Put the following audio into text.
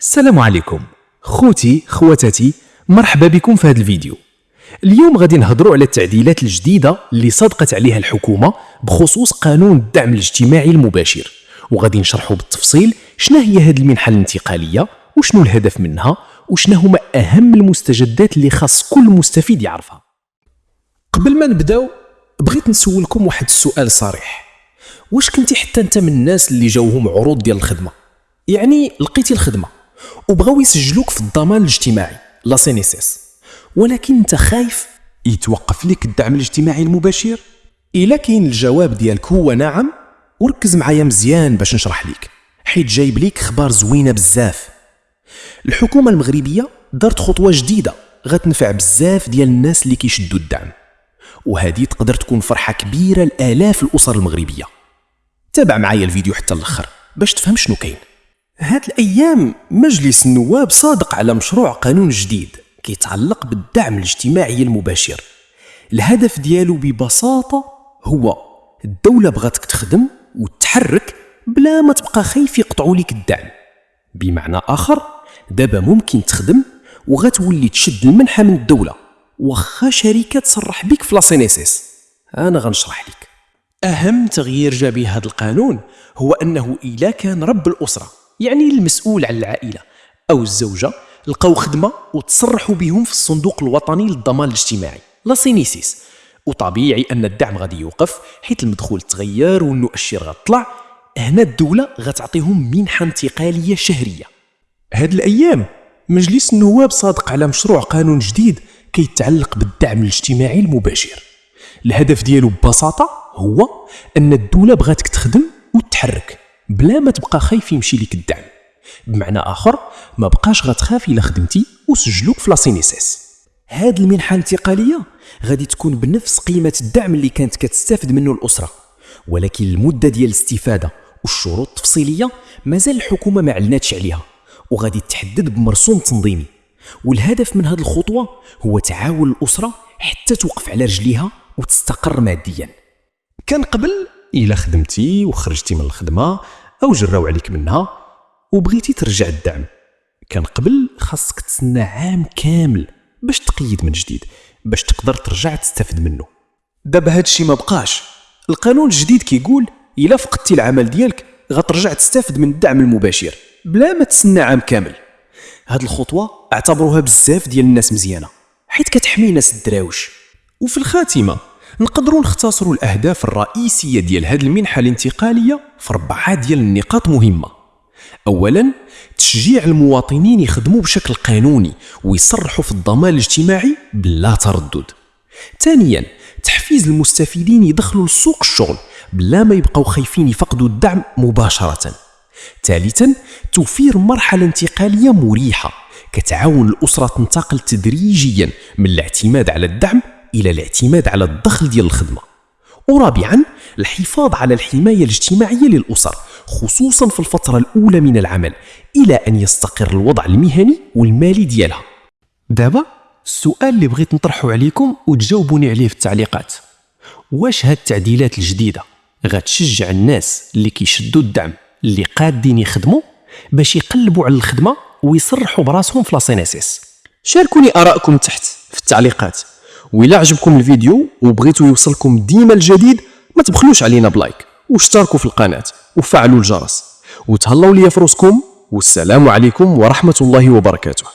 السلام عليكم خوتي خواتاتي، مرحبا بكم في هذا الفيديو. اليوم غادي نهضروا على التعديلات الجديدة اللي صدقت عليها الحكومة بخصوص قانون الدعم الاجتماعي المباشر، وغادي نشرحوا بالتفصيل شنو هي هذه المنحة الانتقالية وشنو الهدف منها وشنو هما أهم المستجدات اللي خاص كل مستفيد يعرفها. قبل ما نبداو بغيت نسولكم واحد السؤال صريح. واش كنتي حتى انت من الناس اللي جاوهم عروض ديال الخدمة، يعني لقيتي الخدمة وبغاو يسجلوك في الضمان الاجتماعي لا سينيسيس، ولكن انت خايف يتوقف لك الدعم الاجتماعي المباشر؟ إلا كاين الجواب ديالك هو نعم، وركز معايا مزيان باش نشرح ليك، حيت جايب ليك خبار زوينة بزاف. الحكومة المغربية دارت خطوة جديدة غتنفع بزاف ديال الناس اللي كيشدوا الدعم، وهذه تقدر تكون فرحة كبيرة لآلاف الأسر المغربية. تابع معايا الفيديو حتى الاخر باش تفهم شنو كاين. هاد الأيام مجلس النواب صادق على مشروع قانون جديد كيتعلق بالدعم الاجتماعي المباشر. الهدف ديالو ببساطة هو الدولة بغاتك تخدم وتحرك بلا ما تبقى خايف يقطعوا لك الدعم. بمعنى آخر، دابا ممكن تخدم وغتولي تشد المنحة من الدولة واخا شركة تصرح بك في لا سينيسيس. أنا غنشرح لك. أهم تغيير جا به هذا القانون هو أنه إلا كان رب الأسرة، يعني المسؤول عن العائلة أو الزوجة، لقاو خدمة وتصرحوا بهم في الصندوق الوطني للضمان الاجتماعي لا سينيسيس، وطبيعي أن الدعم غادي يوقف حيث المدخول تغير والمؤشر غتطلع. هنا الدولة غتعطيهم منحة انتقالية شهرية. هاد الأيام مجلس النواب صادق على مشروع قانون جديد كيتعلق بالدعم الاجتماعي المباشر. الهدف ديالو ببساطة هو أن الدولة بغاتك تخدم وتحرك بلا ما تبقى خايف يمشي لك الدعم. بمعنى آخر، ما بقاش غتخاف إلا خدمتي وسجلوك في لا سينيسيس. هاد المنحة الانتقالية غادي تكون بنفس قيمة الدعم اللي كانت كتستافد منه الأسرة، ولكن المدة ديال الاستفادة والشروط التفصيلية مازال الحكومة ما علناتش عليها، وغادي تحدد بمرسوم تنظيمي. والهدف من هاد الخطوة هو تعاون الأسرة حتى توقف على رجليها وتستقر ماديا. كان قبل إلا خدمتي وخرجتي من الخدمة أو جراو عليك منها وبغيتي ترجع الدعم، كان قبل خاصك تسنى عام كامل باش تقيد من جديد باش تقدر ترجع تستفد منه. دابا هادشي ما بقاش. القانون الجديد كيقول إلا فقدتي العمل ديالك غترجع تستفد من الدعم المباشر بلا ما تسنى عام كامل. هاد الخطوة اعتبروها بزاف ديال الناس مزيانة حيث كتحمي ناس الدراوش. وفي الخاتمة نقدروا نختصروا الأهداف الرئيسية ديال هاد المنحة الانتقالية في 4 ديال النقاط مهمة. أولا، تشجيع المواطنين يخدموا بشكل قانوني ويصرحوا في الضمان الاجتماعي بلا تردد. ثانيا، تحفيز المستفيدين يدخلوا لسوق الشغل بلا ما يبقوا خايفين يفقدوا الدعم مباشرة. ثالثا، توفير مرحلة انتقالية مريحة كتعاون الأسرة تنتقل تدريجيا من الاعتماد على الدعم إلى الاعتماد على الدخل ديال الخدمة. ورابعا، الحفاظ على الحماية الاجتماعية للأسر خصوصا في الفترة الأولى من العمل إلى أن يستقر الوضع المهني والمالي ديالها. دابا السؤال اللي بغيت نطرحه عليكم وتجاوبوني عليه في التعليقات: واش هاد التعديلات الجديدة غتشجع الناس اللي كيشدوا الدعم اللي قادين يخدموا باش يقلبوا على الخدمة ويصرحوا براسهم في لا سينيسيس؟ شاركوني آراءكم تحت في التعليقات. وإلا عجبكم الفيديو وبغيتوا يوصلكم ديما الجديد، ما تبخلوش علينا بلايك واشتركوا في القناة وفعلوا الجرس وتهلاو ليا في روسكم. والسلام عليكم ورحمة الله وبركاته.